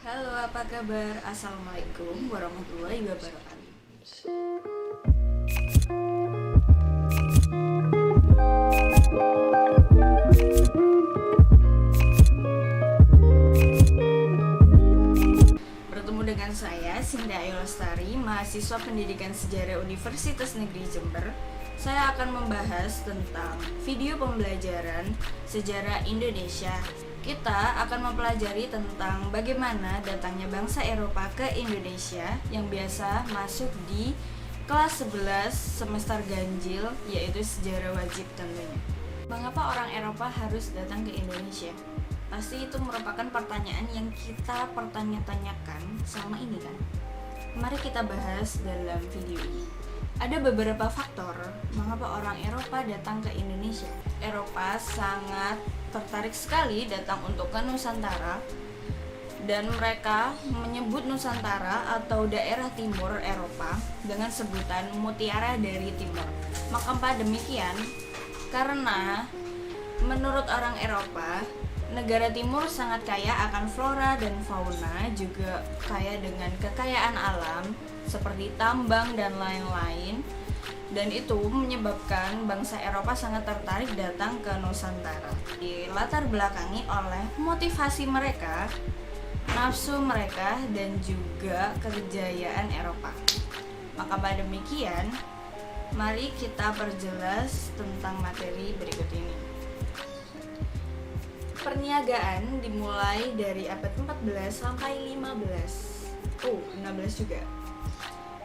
Halo, apa kabar? Assalamualaikum warahmatullahi wabarakatuh. Bertemu dengan saya, Sinda Ayu Lestari, mahasiswa Pendidikan Sejarah Universitas Negeri Jember. Saya akan membahas tentang video pembelajaran sejarah Indonesia. Kita akan mempelajari tentang bagaimana datangnya bangsa Eropa ke Indonesia yang biasa masuk di kelas 11 semester ganjil, yaitu sejarah wajib tentunya. Mengapa orang Eropa harus datang ke Indonesia? Pasti itu merupakan pertanyaan yang kita pertanya-tanyakan selama ini kan? Mari kita bahas dalam video ini. Ada beberapa faktor mengapa orang Eropa datang ke Indonesia. Eropa sangat tertarik sekali datang untuk ke Nusantara, dan mereka menyebut Nusantara atau daerah timur Eropa dengan sebutan Mutiara dari Timur. Mengapa demikian? Karena menurut orang Eropa, negara timur sangat kaya akan flora dan fauna, juga kaya dengan kekayaan alam seperti tambang dan lain-lain, dan itu menyebabkan bangsa Eropa sangat tertarik datang ke Nusantara. Dilatar belakangi oleh motivasi mereka, nafsu mereka, dan juga kejayaan Eropa. Maka pada demikian, mari kita perjelas tentang materi berikut ini. Perniagaan dimulai dari abad 14 sampai 15. 16 juga.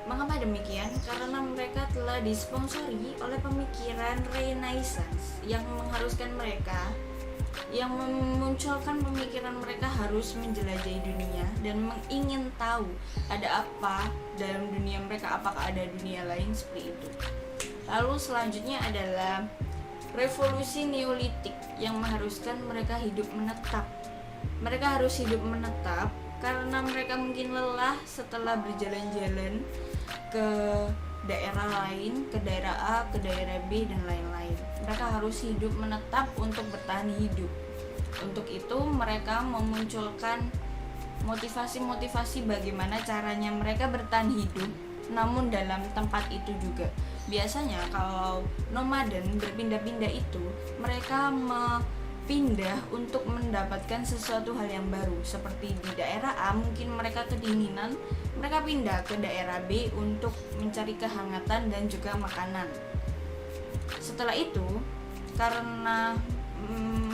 Mengapa demikian? Karena mereka telah disponsori oleh pemikiran Renaissance yang mengharuskan mereka, yang memunculkan pemikiran mereka harus menjelajahi dunia dan ingin tahu ada apa dalam dunia mereka, apakah ada dunia lain seperti itu. Lalu selanjutnya adalah revolusi Neolitik yang mengharuskan mereka hidup menetap. Mereka harus hidup menetap karena mereka mungkin lelah setelah berjalan-jalan ke daerah lain, ke daerah A, ke daerah B, dan lain-lain. Mereka harus hidup menetap untuk bertahan hidup. Untuk itu mereka memunculkan motivasi-motivasi bagaimana caranya mereka bertahan hidup, namun dalam tempat itu juga. Biasanya kalau nomaden berpindah-pindah itu, mereka pindah untuk mendapatkan sesuatu hal yang baru. Seperti di daerah A mungkin mereka kedinginan, mereka pindah ke daerah B untuk mencari kehangatan dan juga makanan. Setelah itu, karena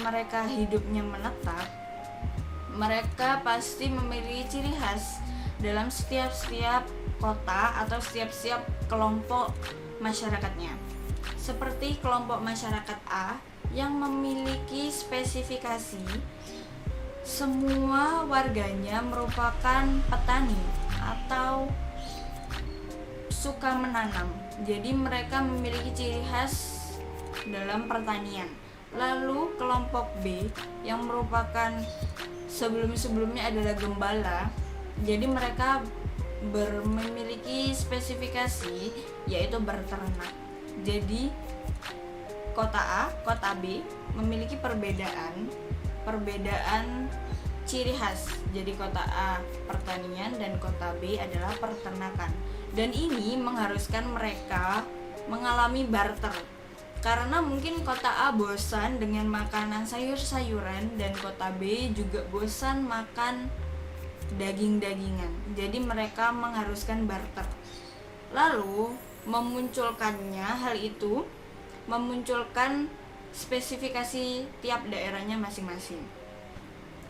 mereka hidupnya menetap, mereka pasti memiliki ciri khas dalam setiap kota atau setiap kelompok masyarakatnya. Seperti kelompok masyarakat A yang memiliki spesifikasi semua warganya merupakan petani atau suka menanam. Jadi mereka memiliki ciri khas dalam pertanian. Lalu kelompok B yang merupakan sebelum-sebelumnya adalah gembala. Jadi mereka memiliki spesifikasi yaitu berternak. Jadi kota A, kota B memiliki perbedaan ciri khas. Jadi kota A pertanian dan kota B adalah peternakan. Dan ini mengharuskan mereka mengalami barter. Karena mungkin kota A bosan dengan makanan sayur-sayuran dan kota B juga bosan makan daging-dagingan. Jadi mereka mengharuskan barter. Lalu memunculkannya hal itu memunculkan spesifikasi tiap daerahnya masing-masing.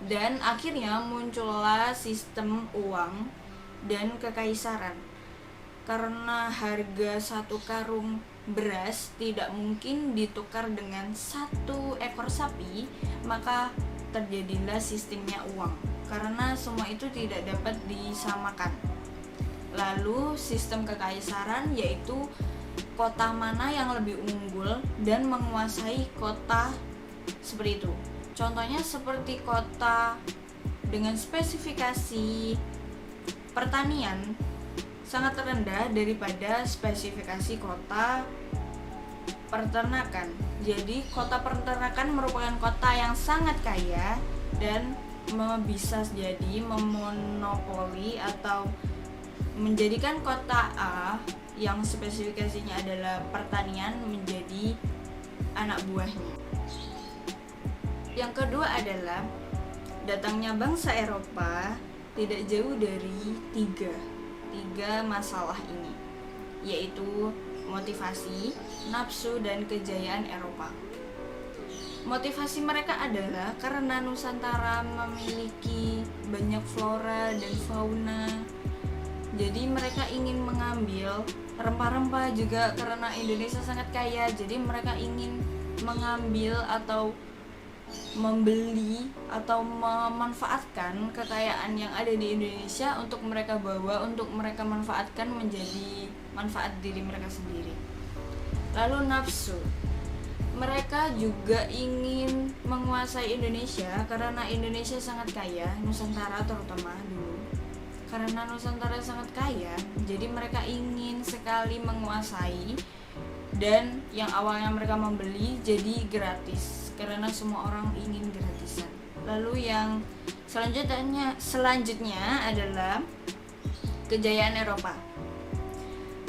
Dan akhirnya muncullah sistem uang dan kekaisaran. Karena harga satu karung beras tidak mungkin ditukar dengan satu ekor sapi, maka terjadilah sistemnya uang. Karena semua itu tidak dapat disamakan. Lalu sistem kekaisaran yaitu kota mana yang lebih unggul dan menguasai kota seperti itu. Contohnya seperti kota dengan spesifikasi pertanian sangat rendah daripada spesifikasi kota peternakan. Jadi kota peternakan merupakan kota yang sangat kaya dan bisa jadi memonopoli atau menjadikan kota A yang spesifikasinya adalah pertanian menjadi anak buahnya. Yang kedua adalah datangnya bangsa Eropa tidak jauh dari tiga masalah ini, yaitu motivasi, nafsu, dan kejayaan Eropa. Motivasi mereka adalah karena Nusantara memiliki banyak flora dan fauna, jadi mereka ingin mengambil rempah-rempah juga karena Indonesia sangat kaya, jadi mereka ingin mengambil atau membeli atau memanfaatkan kekayaan yang ada di Indonesia untuk mereka bawa, untuk mereka manfaatkan menjadi manfaat diri mereka sendiri. Lalu nafsu, mereka juga ingin menguasai Indonesia karena Indonesia sangat kaya, Nusantara terutama dulu. Karena Nusantara sangat kaya, jadi mereka ingin sekali menguasai, dan yang awalnya mereka membeli jadi gratis karena semua orang ingin gratisan. Lalu yang selanjutnya adalah kejayaan Eropa.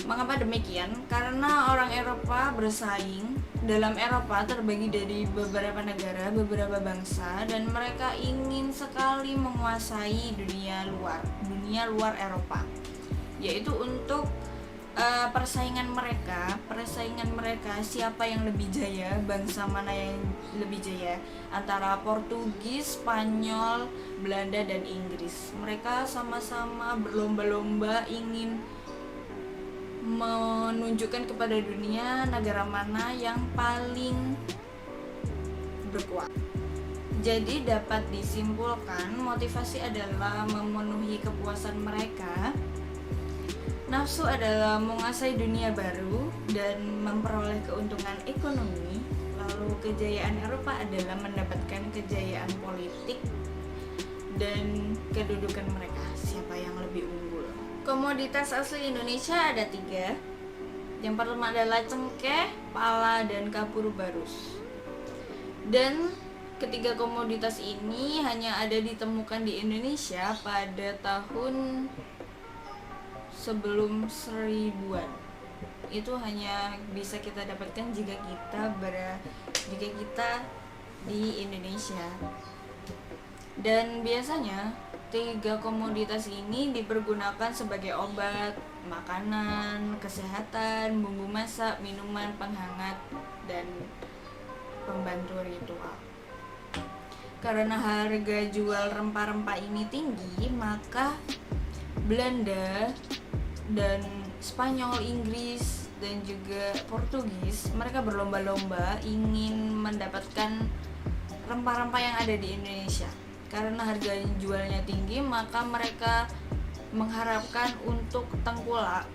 Mengapa demikian? Karena orang Eropa bersaing. Dalam Eropa terbagi dari beberapa negara, beberapa bangsa, dan mereka ingin sekali menguasai dunia luar Eropa, yaitu untuk persaingan mereka siapa yang lebih jaya, bangsa mana yang lebih jaya antara Portugis, Spanyol, Belanda, dan Inggris. Mereka sama-sama berlomba-lomba ingin menunjukkan kepada dunia negara mana yang paling berkuat. Jadi dapat disimpulkan motivasi adalah memenuhi kepuasan mereka, nafsu adalah menguasai dunia baru dan memperoleh keuntungan ekonomi, lalu kejayaan Eropa adalah mendapatkan kejayaan politik dan kedudukan mereka, siapa yang lebih unggul. Komoditas asli Indonesia ada 3. Yang pertama adalah cengkeh, pala, dan kapur barus. Dan ketiga komoditas ini hanya ada ditemukan di Indonesia pada tahun sebelum 1000-an. Itu hanya bisa kita dapatkan jika kita di Indonesia. Dan biasanya 3 komoditas ini dipergunakan sebagai obat, makanan, kesehatan, bumbu masak, minuman penghangat, dan pembantu ritual. Karena harga jual rempah-rempah ini tinggi, maka Belanda dan Spanyol, Inggris, dan juga Portugis, mereka berlomba-lomba ingin mendapatkan rempah-rempah yang ada di Indonesia. Karena harga jualnya tinggi, maka mereka mengharapkan untuk tengkulak.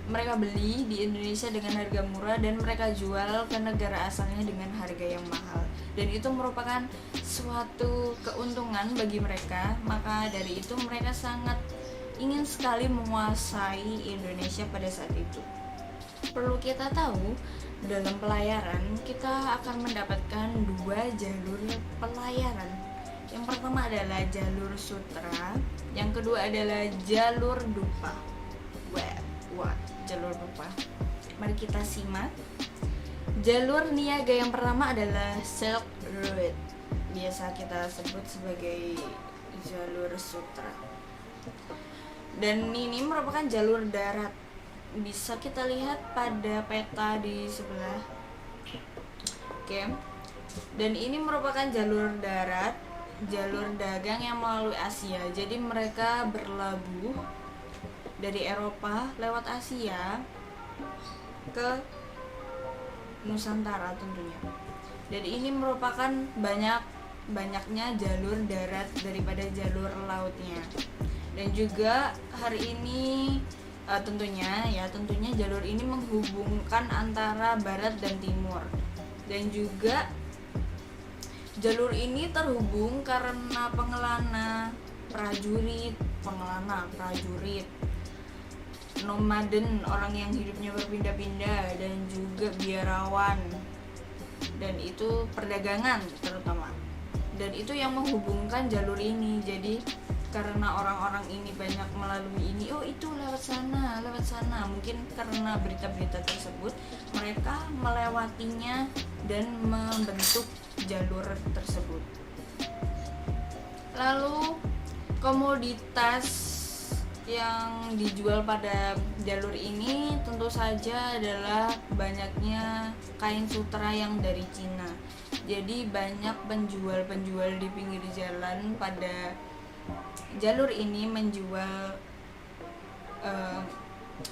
Mereka beli di Indonesia dengan harga murah dan mereka jual ke negara asalnya dengan harga yang mahal. Dan itu merupakan suatu keuntungan bagi mereka. Maka dari itu mereka sangat ingin sekali menguasai Indonesia pada saat itu. Perlu kita tahu, dalam pelayaran kita akan mendapatkan 2 jalur pelayaran. Yang pertama adalah jalur sutra, yang kedua adalah jalur dupa. Wah, jalur dupa. Mari kita simak. Jalur niaga yang pertama adalah Silk Road, biasa kita sebut sebagai jalur sutra. Dan ini merupakan jalur darat. Bisa kita lihat pada peta di sebelah. Oke. Dan ini merupakan jalur darat, jalur dagang yang melalui Asia. Jadi mereka berlabuh dari Eropa lewat Asia ke Nusantara tentunya. Dan ini merupakan banyaknya jalur darat daripada jalur lautnya. Dan juga hari ini tentunya jalur ini menghubungkan antara barat dan timur. Dan juga jalur ini terhubung karena pengelana prajurit, nomaden, orang yang hidupnya berpindah-pindah, dan juga biarawan, dan itu perdagangan terutama. dan itu yang menghubungkan jalur ini. Jadi karena orang-orang ini banyak melalui ini, oh itu lewat sana, mungkin karena berita-berita tersebut mereka melewatinya dan membentuk jalur tersebut. Lalu komoditas yang dijual pada jalur ini tentu saja adalah banyaknya kain sutra yang dari Cina. Jadi banyak penjual-penjual di pinggir jalan pada jalur ini menjual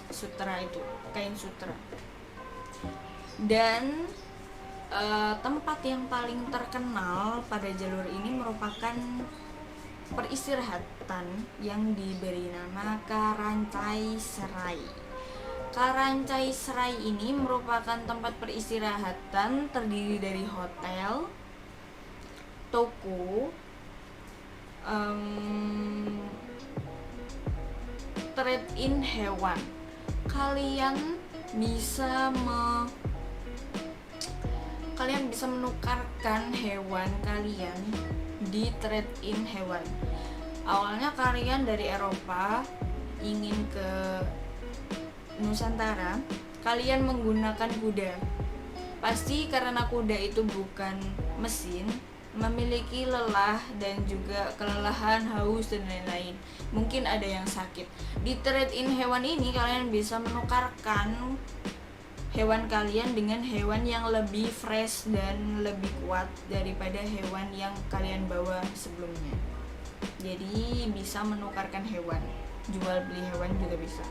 sutra itu, kain sutra. Dan tempat yang paling terkenal pada jalur ini merupakan peristirahatan yang diberi nama Karancai Serai. Karancai Serai ini merupakan tempat peristirahatan terdiri dari hotel, toko, trade in hewan. Kalian bisa menukarkan hewan kalian di trade in hewan. Awalnya kalian dari Eropa ingin ke Nusantara, kalian menggunakan kuda. Pasti karena kuda itu bukan mesin, memiliki lelah dan juga kelelahan, haus dan lain-lain. Mungkin ada yang sakit. Di trade in hewan ini kalian bisa menukarkan hewan kalian dengan hewan yang lebih fresh dan lebih kuat daripada hewan yang kalian bawa sebelumnya. Jadi bisa menukarkan hewan, jual beli hewan juga bisa.